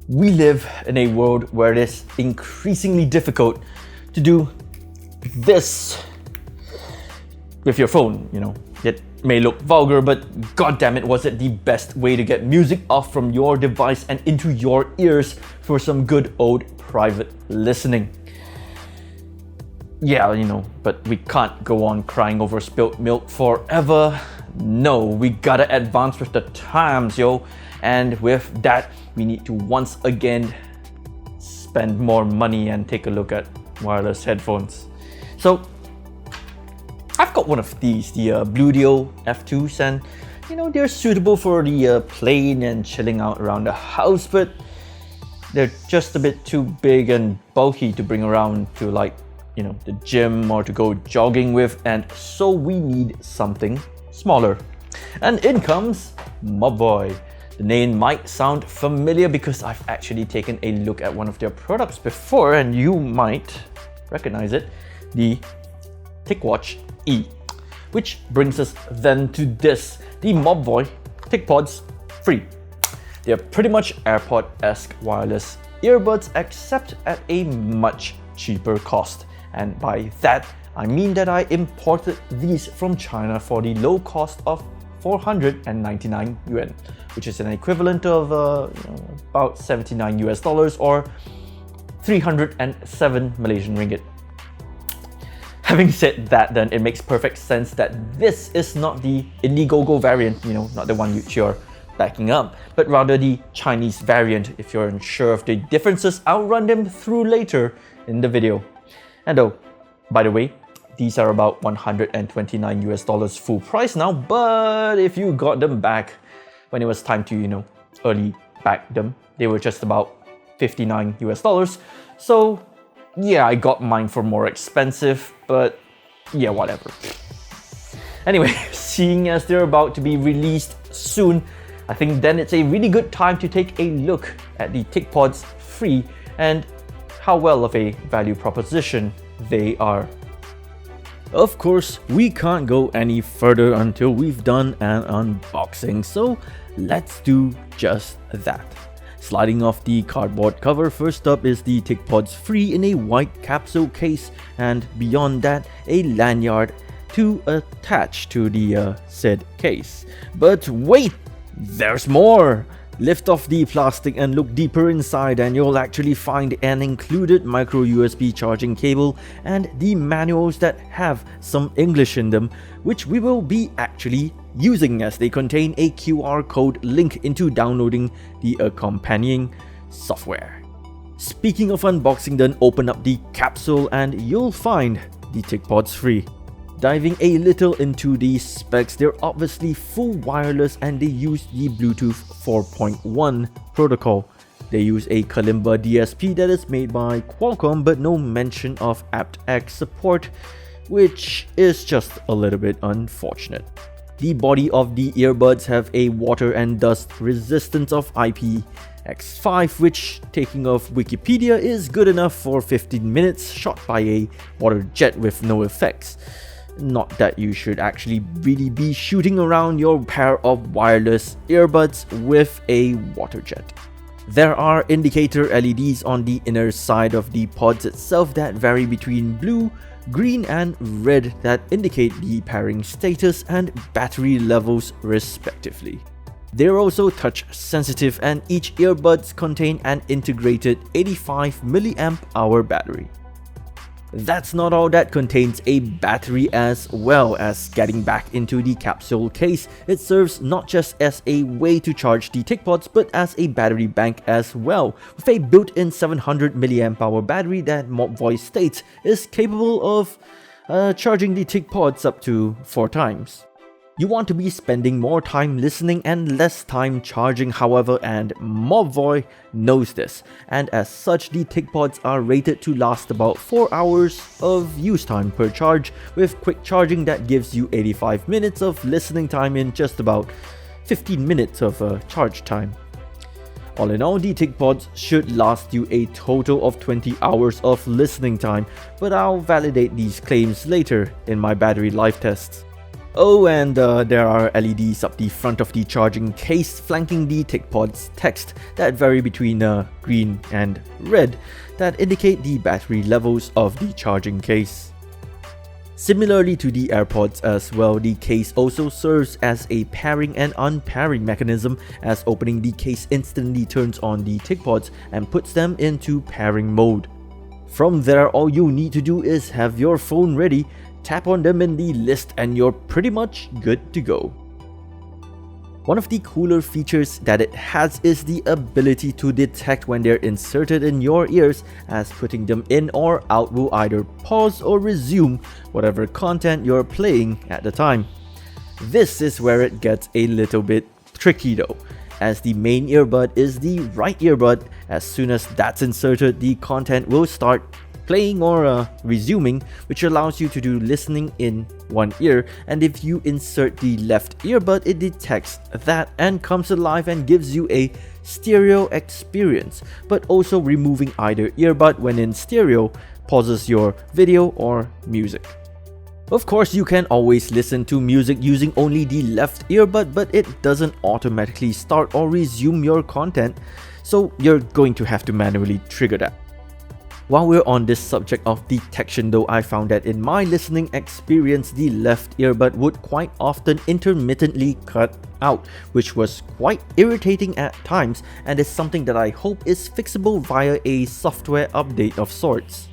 We live in a world where it is increasingly difficult to do this with your phone, It may look vulgar, but goddammit, was it the best way to get music off from your device and into your ears for some good old private listening. Yeah, but we can't go on crying over spilt milk forever. No, we gotta advance with the times, yo. And with that, we need to once again spend more money and take a look at wireless headphones. So, I've got one of these, the Bluedio F2s, and they're suitable for the playing and chilling out around the house, but they're just a bit too big and bulky to bring around to the gym or to go jogging with, and so we need something smaller. And in comes Mobvoi. The name might sound familiar because I've actually taken a look at one of their products before, and you might recognize it, the TicWatch E. Which brings us then to this, the Mobvoi TicPods Free. They're pretty much AirPod-esque wireless earbuds, except at a much cheaper cost. And by that, I mean that I imported these from China for the low cost of 499 yuan, which is an equivalent of about $79 or 307 Malaysian ringgit. Having said that, then it makes perfect sense that this is not the Indiegogo variant, not the one which you're backing up, but rather the Chinese variant. If you're unsure of the differences, I'll run them through later in the video. And by the way, these are about $129 full price now, but if you got them back when it was time to, early back them, they were just about $59. So yeah, I got mine for more expensive, but yeah, whatever. Anyway, seeing as they're about to be released soon, I think then it's a really good time to take a look at the TicPods Free and how well of a value proposition they are. Of course, we can't go any further until we've done an unboxing, so let's do just that. Sliding off the cardboard cover, first up is the TicPods Free in a white capsule case, and beyond that, a lanyard to attach to the said case. But wait, there's more! Lift off the plastic and look deeper inside, and you'll actually find an included micro USB charging cable and the manuals that have some English in them, which we will be actually using, as they contain a QR code link into downloading the accompanying software. Speaking of unboxing, then open up the capsule and you'll find the TicPods Free. Diving a little into the specs, they're obviously full wireless and they use the Bluetooth 4.1 protocol. They use a Kalimba DSP that is made by Qualcomm, but no mention of aptX support, which is just a little bit unfortunate. The body of the earbuds have a water and dust resistance of IPX5, which, taking off Wikipedia, is good enough for 15 minutes shot by a water jet with no effects. Not that you should actually really be shooting around your pair of wireless earbuds with a water jet. There are indicator LEDs on the inner side of the pods itself that vary between blue, green and red that indicate the pairing status and battery levels respectively. They're also touch sensitive, and each earbuds contain an integrated 85 mAh battery. That's not all, that contains a battery as well. As getting back into the capsule case, it serves not just as a way to charge the TicPods but as a battery bank as well, with a built-in 700 mAh battery that Mobvoi states is capable of charging the TicPods up to 4 times. You want to be spending more time listening and less time charging, however, and Mobvoi knows this, and as such the TicPods are rated to last about 4 hours of use time per charge, with quick charging that gives you 85 minutes of listening time in just about 15 minutes of charge time. All in all, the TicPods should last you a total of 20 hours of listening time, but I'll validate these claims later in my battery life tests. Oh, and there are LEDs up the front of the charging case flanking the TicPods text that vary between green and red that indicate the battery levels of the charging case. Similarly to the Airpods as well, the case also serves as a pairing and unpairing mechanism, as opening the case instantly turns on the TicPods and puts them into pairing mode. From there, all you need to do is have your phone ready, tap on them in the list, and you're pretty much good to go. One of the cooler features that it has is the ability to detect when they're inserted in your ears, as putting them in or out will either pause or resume whatever content you're playing at the time. This is where it gets a little bit tricky though, as the main earbud is the right earbud. As soon as that's inserted, the content will start playing or resuming, which allows you to do listening in one ear, and if you insert the left earbud, it detects that and comes alive and gives you a stereo experience. But also removing either earbud when in stereo pauses your video or music. Of course, you can always listen to music using only the left earbud, but it doesn't automatically start or resume your content, so you're going to have to manually trigger that. While we're on this subject of detection though, I found that in my listening experience, the left earbud would quite often intermittently cut out, which was quite irritating at times, and is something that I hope is fixable via a software update of sorts.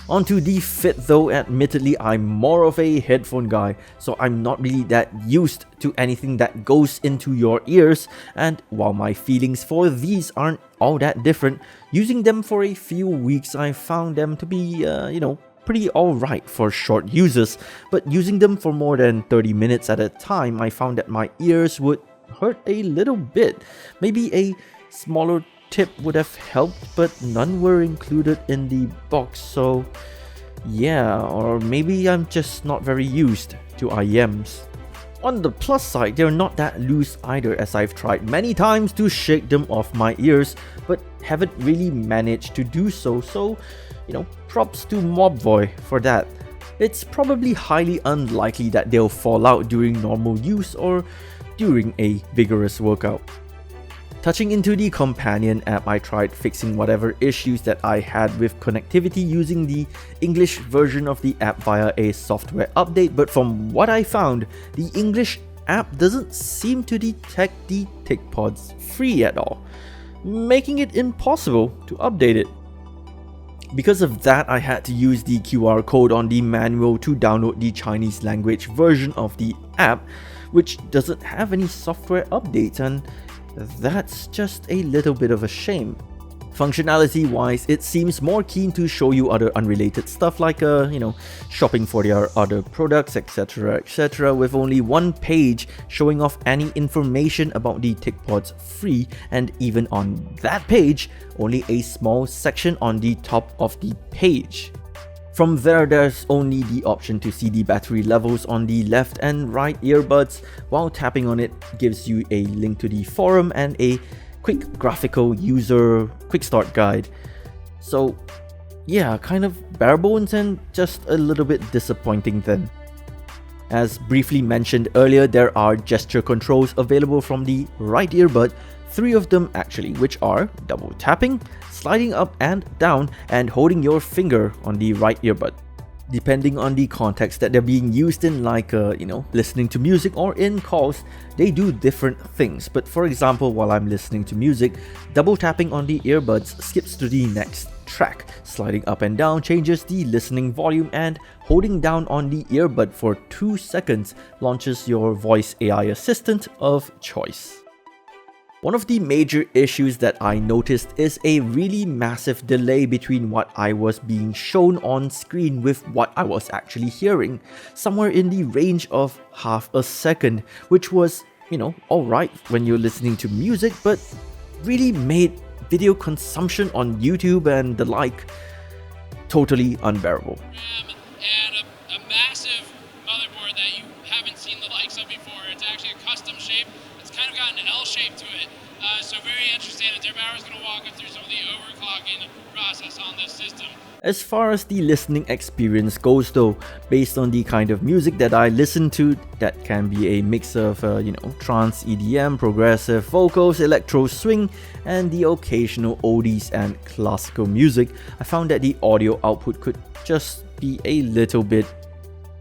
Onto the fit though, admittedly I'm more of a headphone guy, so I'm not really that used to anything that goes into your ears, and while my feelings for these aren't all that different, using them for a few weeks I found them to be, pretty alright for short uses, but using them for more than 30 minutes at a time, I found that my ears would hurt a little bit. Maybe a smaller tip would have helped, but none were included in the box, so yeah, or maybe I'm just not very used to IEMs. On the plus side, they're not that loose either, as I've tried many times to shake them off my ears, but haven't really managed to do so, props to Mobvoi for that. It's probably highly unlikely that they'll fall out during normal use or during a vigorous workout. Touching into the companion app, I tried fixing whatever issues that I had with connectivity using the English version of the app via a software update, but from what I found, the English app doesn't seem to detect the TicPods free at all, making it impossible to update it. Because of that, I had to use the QR code on the manual to download the Chinese language version of the app, which doesn't have any software updates, and that's just a little bit of a shame. Functionality wise, it seems more keen to show you other unrelated stuff like shopping for their other products, etc, with only one page showing off any information about the TicPods free, and even on that page, only a small section on the top of the page. From there, there's only the option to see the battery levels on the left and right earbuds, while tapping on it gives you a link to the forum and a quick graphical user quick start guide. So yeah, kind of bare bones and just a little bit disappointing then. As briefly mentioned earlier, there are gesture controls available from the right earbud, 3 of them actually, which are double tapping, sliding up and down, and holding your finger on the right earbud. Depending on the context that they're being used in, like listening to music or in calls, they do different things. But for example, while I'm listening to music, double tapping on the earbuds skips to the next track, sliding up and down changes the listening volume, and holding down on the earbud for 2 seconds launches your voice AI assistant of choice. One of the major issues that I noticed is a really massive delay between what I was being shown on screen with what I was actually hearing, somewhere in the range of half a second, which was, alright when you're listening to music, but really made video consumption on YouTube and the like totally unbearable. And a massive motherboard that you haven't seen the likes of before. It's actually a custom shape. It's kind of got an L shape to it. So very interesting. And Bauer's going to walk us through some of the overclocking process on this system. As far as the listening experience goes though, based on the kind of music that I listen to, that can be a mix of, trance, EDM, progressive vocals, electro swing, and the occasional oldies and classical music, I found that the audio output could just be a little bit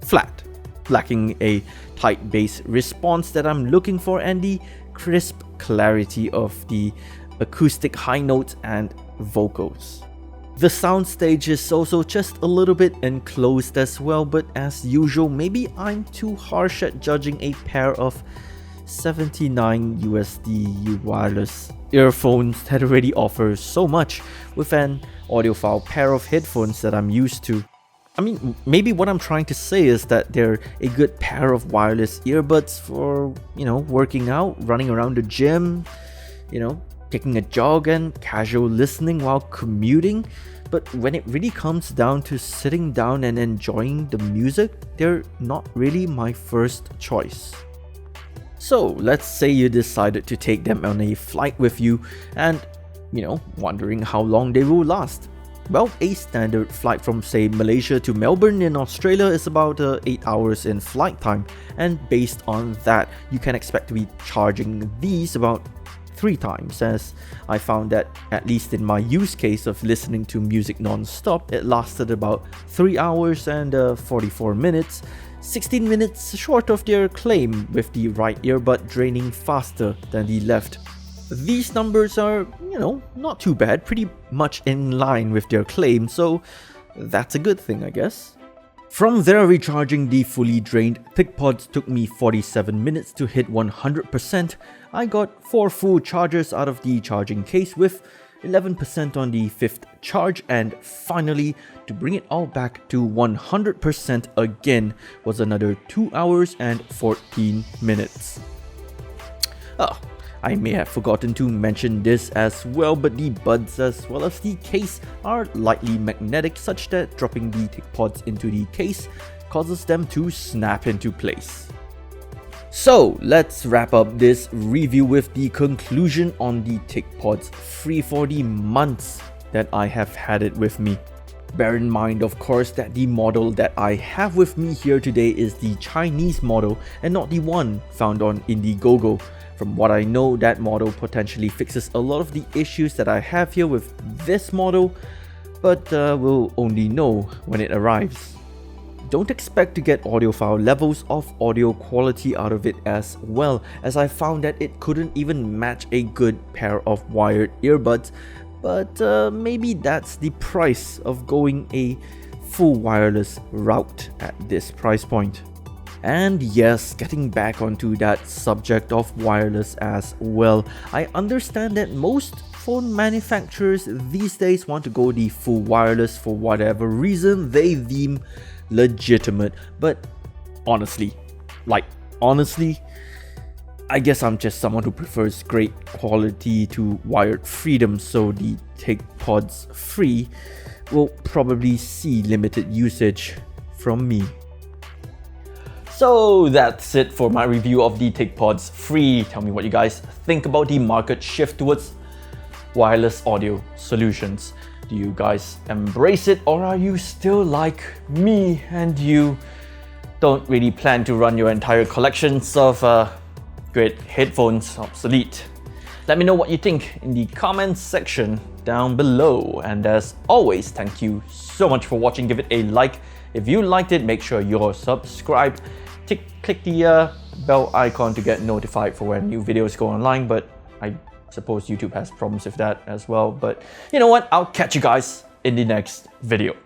flat, lacking a tight bass response that I'm looking for and the crisp clarity of the acoustic high notes and vocals. The soundstage is also just a little bit enclosed as well, but as usual, maybe I'm too harsh at judging a pair of $79 USD wireless earphones that already offer so much with an audiophile pair of headphones that I'm used to. I mean, maybe what I'm trying to say is that they're a good pair of wireless earbuds for, working out, running around the gym, taking a jog and casual listening while commuting. But when it really comes down to sitting down and enjoying the music, they're not really my first choice. So let's say you decided to take them on a flight with you and, wondering how long they will last. Well, a standard flight from say Malaysia to Melbourne in Australia is about 8 hours in flight time, and based on that, you can expect to be charging these about 3 times, as I found that, at least in my use case of listening to music non-stop, it lasted about 3 hours and 44 minutes, 16 minutes short of their claim, with the right earbud draining faster than the left. These numbers are, not too bad, pretty much in line with their claim, so that's a good thing, I guess. From there, recharging the fully drained TicPods took me 47 minutes to hit 100%. I got 4 full charges out of the charging case with 11% on the 5th charge, and finally, to bring it all back to 100% again was another 2 hours and 14 minutes. Oh, I may have forgotten to mention this as well, but the buds as well as the case are lightly magnetic, such that dropping the TicPods into the case causes them to snap into place. So let's wrap up this review with the conclusion on the TicPods free for the months that I have had it with me. Bear in mind, of course, that the model that I have with me here today is the Chinese model and not the one found on Indiegogo. From what I know, that model potentially fixes a lot of the issues that I have here with this model, but we'll only know when it arrives. Don't expect to get audiophile levels of audio quality out of it as well, as I found that it couldn't even match a good pair of wired earbuds, but maybe that's the price of going a full wireless route at this price point. And yes, getting back onto that subject of wireless as well, I understand that most phone manufacturers these days want to go the full wireless for whatever reason they deem legitimate, but honestly, I guess I'm just someone who prefers great quality to wired freedom, so the TicPods free will probably see limited usage from me. So that's it for my review of the TicPods free. Tell me what you guys think about the market shift towards wireless audio solutions. Do you guys embrace it, or are you still like me and you don't really plan to run your entire collections of great headphones obsolete? Let me know what you think in the comments section down below. And as always, thank you so much for watching. Give it a like if you liked it. Make sure you're subscribed. Click the bell icon to get notified for when new videos go online, but I suppose YouTube has problems with that as well. But you know what? I'll catch you guys in the next video.